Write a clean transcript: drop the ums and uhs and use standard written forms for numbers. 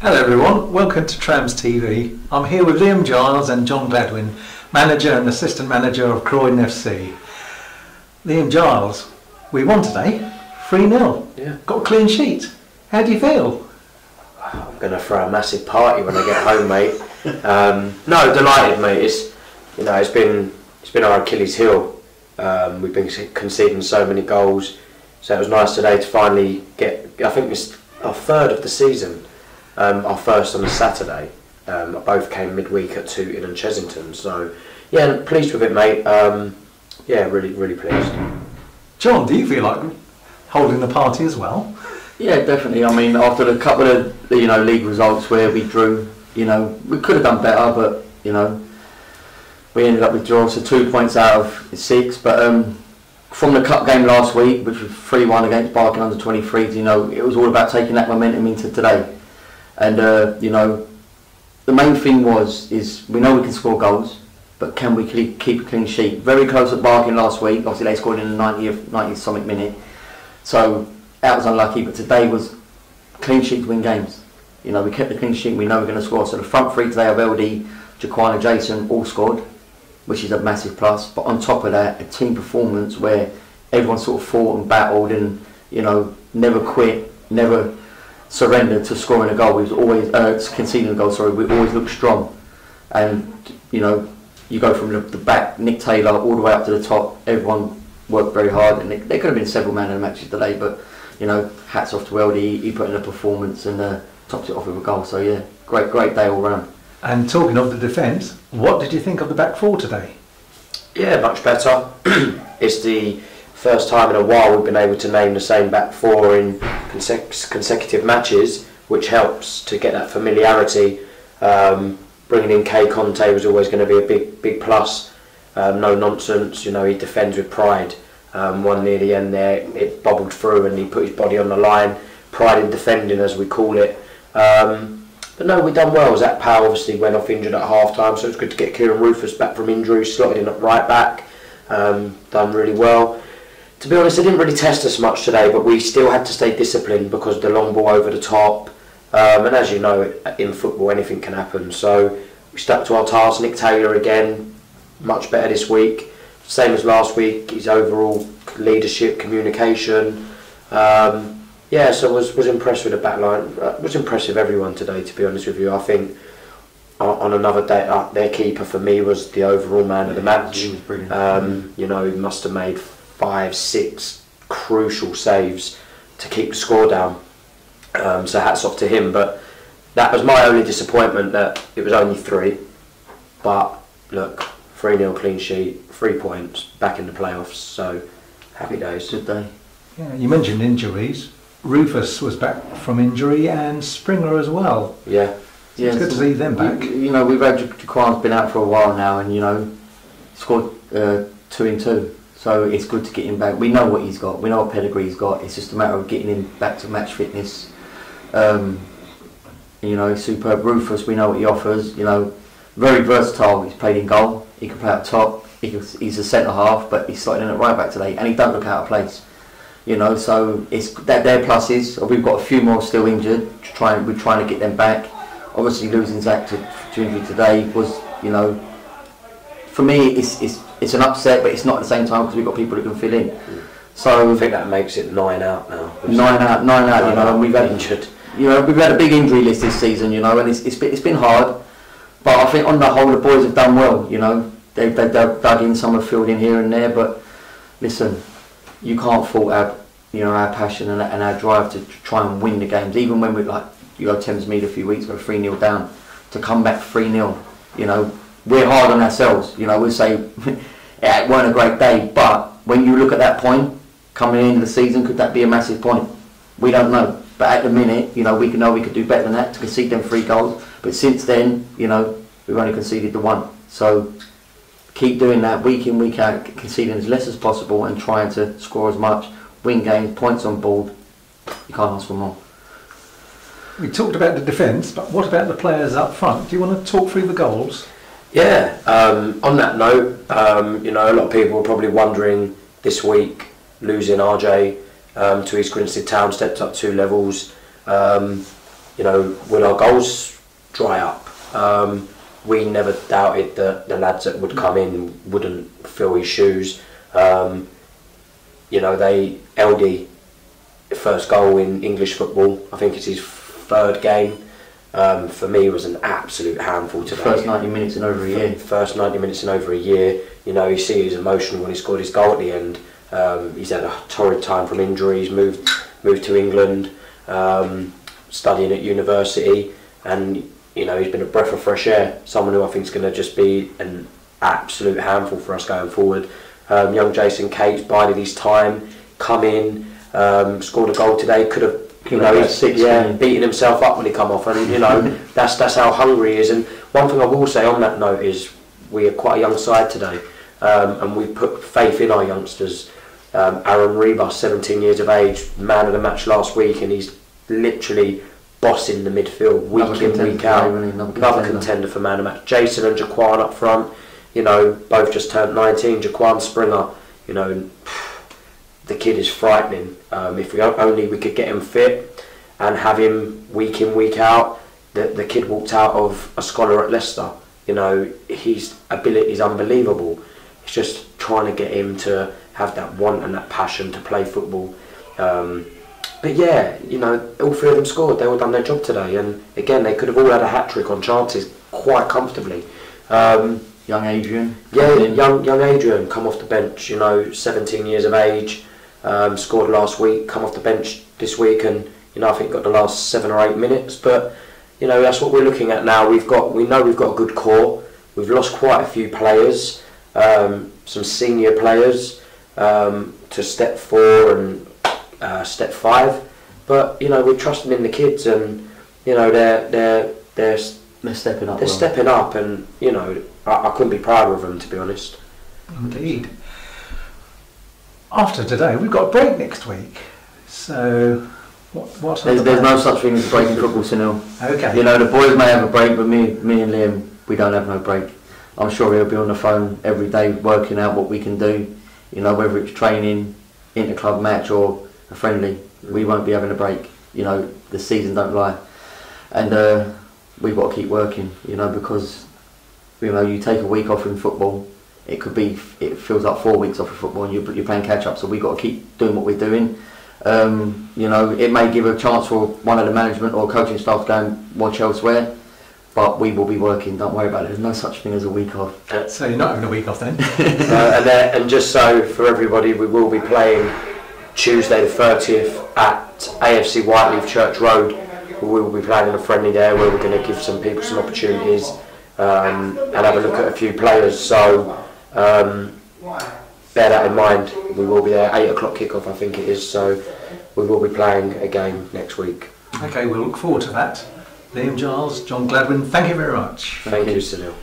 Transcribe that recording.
Hello everyone, welcome to Trams TV. I'm here with Liam Giles and John Gladwin, Manager and Assistant Manager of Croydon FC. Liam Giles, we won today, 3-0. Yeah. Got a clean sheet. How do you feel? I'm going to throw a massive party when I get home, mate. No, delighted, mate. It's been our Achilles heel. We've been conceding so many goals, so it was nice today to finally get. I think it's our third of the season. Our first on a Saturday. Both came midweek at Tooting and Chesington. So yeah, pleased with it, mate. Yeah, really pleased. John, do you feel like holding the party as well? Yeah, definitely. I mean, after a couple of league results where we drew, we could have done better, but we ended up with draws, so 2 points out of 6. But from the cup game last week, which was 3-1 against Barking under 23s, it was all about taking that momentum into today. And the main thing is we know we can score goals, but can we keep a clean sheet? Very close at Barking last week. Obviously they scored in the 90th something minute, so that was unlucky. But today was clean sheet to win games. We kept the clean sheet. We know we're going to score. So the front three today of LD, Jaquan and Jason all scored, which is a massive plus. But on top of that, a team performance where everyone sort of fought and battled and never quit, never surrendered to scoring a goal. We was always conceding a goal. Sorry, we always looked strong, and you go from the back, Nick Taylor, all the way up to the top. Everyone worked very hard, and there could have been several man of the matches today, but hats off to LD. He put in a performance and topped it off with a goal. So yeah, great day all round. And talking of the defence, what did you think of the back four today? Yeah, much better. It's the first time in a while we've been able to name the same back four in consecutive matches, which helps to get that familiarity. Bringing in Kay Conte was always going to be a big plus. No nonsense, he defends with pride. One near the end there, it bobbled through and he put his body on the line. Pride in defending, as we call it. But no, we've done well. Zach Powell obviously went off injured at half time, so it's good to get Kieran Rufus back from injury, slotted in at right back. Done really well. To be honest, they didn't really test us much today, but we still had to stay disciplined because of the long ball over the top. And as you know, in football, anything can happen. So we stuck to our task. Nick Taylor again, much better this week. Same as last week. His overall leadership, communication. Yeah, so was impressed with the back line. Was impressed with everyone today, to be honest with you. I think on another day, their keeper for me was the overall man of the match. He was brilliant. He must have made 5-6 crucial saves to keep the score down. So hats off to him. But that was my only disappointment, that it was only 3. But look, 3-0 clean sheet, 3 points, back in the playoffs. So happy days. Good day. Yeah, you mentioned injuries. Rufus was back from injury and Springer as well. Yeah. So it's good to see them back. We've had Jaquan's been out for a while now, and scored 2 in 2. So it's good to get him back. We know what he's got. We know what pedigree he's got. It's just a matter of getting him back to match fitness. Superb. Rufus, we know what he offers. Very versatile. He's played in goal. He can play up top. He's a centre half, but he's slotted in at right back today, and he don't look out of place. So it's that their pluses. We've got a few more still injured. We're trying to get them back. Obviously, losing Zach to injury today was, for me, it's an upset, but it's not at the same time because we've got people who can fill in. So I think that makes it 9 out now. 9 out. And we've had injured. We've had a big injury list this season. And it's been hard, but I think on the whole the boys have done well. They've dug in, some have filled in here and there, but listen, you can't fault our passion and our drive to try and win the games, even when we're Thames Mead a few weeks ago, 3-0 down, to come back 3-0. We're hard on ourselves. We say yeah, it weren't a great day, but when you look at that point coming into the season, could that be a massive point? We don't know, but at the minute, we could do better than that to concede them 3 goals. But since then, we've only conceded the 1. So keep doing that week in, week out, conceding as less as possible and trying to score as much, win games, points on board. You can't ask for more. We talked about the defence, but what about the players up front? Do you want to talk through the goals? Yeah, on that note, a lot of people were probably wondering this week, losing RJ to East Grinstead Town, stepped up 2 levels. you know, would our goals dry up? We never doubted that the lads that would come in wouldn't fill his shoes. You know, LD, first goal in English football, I think it's his third game. For me, was an absolute handful today. First 90 minutes in over a year. First 90 minutes in over a year. You know, you see he was emotional when he scored his goal at the end. He's had a torrid time from injuries, moved to England, studying at university, and you know, he's been a breath of fresh air. Someone who I think is going to just be an absolute handful for us going forward. Young Jason Cates bided his time, come in, scored a goal today. Could have, you know, beating himself up when he come off, and you know, that's how hungry he is. And one thing I will say on that note is we are quite a young side today, and we put faith in our youngsters. Aaron Reba, 17 years of age, man of the match last week, and he's literally bossing the midfield week in, week out. Another contender for man of the match. Jason and Jaquan up front, you know, both just turned 19. Jaquan Springer, you know, the kid is frightening. If we only we could get him fit and have him week in, week out. The kid walked out of a scholar at Leicester. You know, his ability is unbelievable. It's just trying to get him to have that want and that passion to play football. But yeah, you know, all three of them scored. They all done their job today, and again, they could have all had a hat trick on chances quite comfortably. Young Adrian. Yeah, young Adrian come off the bench. You know, 17 years of age, scored last week. Come off the bench this week, and you know, I think got the last 7 or 8 minutes. But you know, that's what we're looking at now. We know we've got a good core. We've lost quite a few players, some senior players to step 4 and step 5. But you know, we're trusting in the kids, and you know, they're stepping up. They're stepping up, and you know, I couldn't be prouder of them, to be honest. Indeed. After today, we've got a break next week. So, what's there's no such thing as a break in football, Suniel. Okay. You know, the boys may have a break, but me and Liam, we don't have no break. I'm sure he'll be on the phone every day working out what we can do. You know, whether it's training, inter-club match, or a friendly, we won't be having a break. You know, the season don't lie, and we've got to keep working. You know, because you know, you take a week off in football, it feels like 4 weeks off of football, and you're playing catch up. So we've got to keep doing what we're doing. You know, it may give a chance for one of the management or coaching staff to go and watch elsewhere, but we will be working. Don't worry about it. There's no such thing as a week off. So you're not having a week off then? And just so for everybody, we will be playing Tuesday the 30th at AFC Whiteleaf Church Road. We will be playing in a friendly there, where we're going to give some people some opportunities and have a look at a few players. So bear that in mind. We will be there, 8 o'clock kickoff I think it is, so we will be playing a game next week. Okay, we'll look forward to that. Liam Giles, John Gladwin, thank you very much. Thank you, Suniel.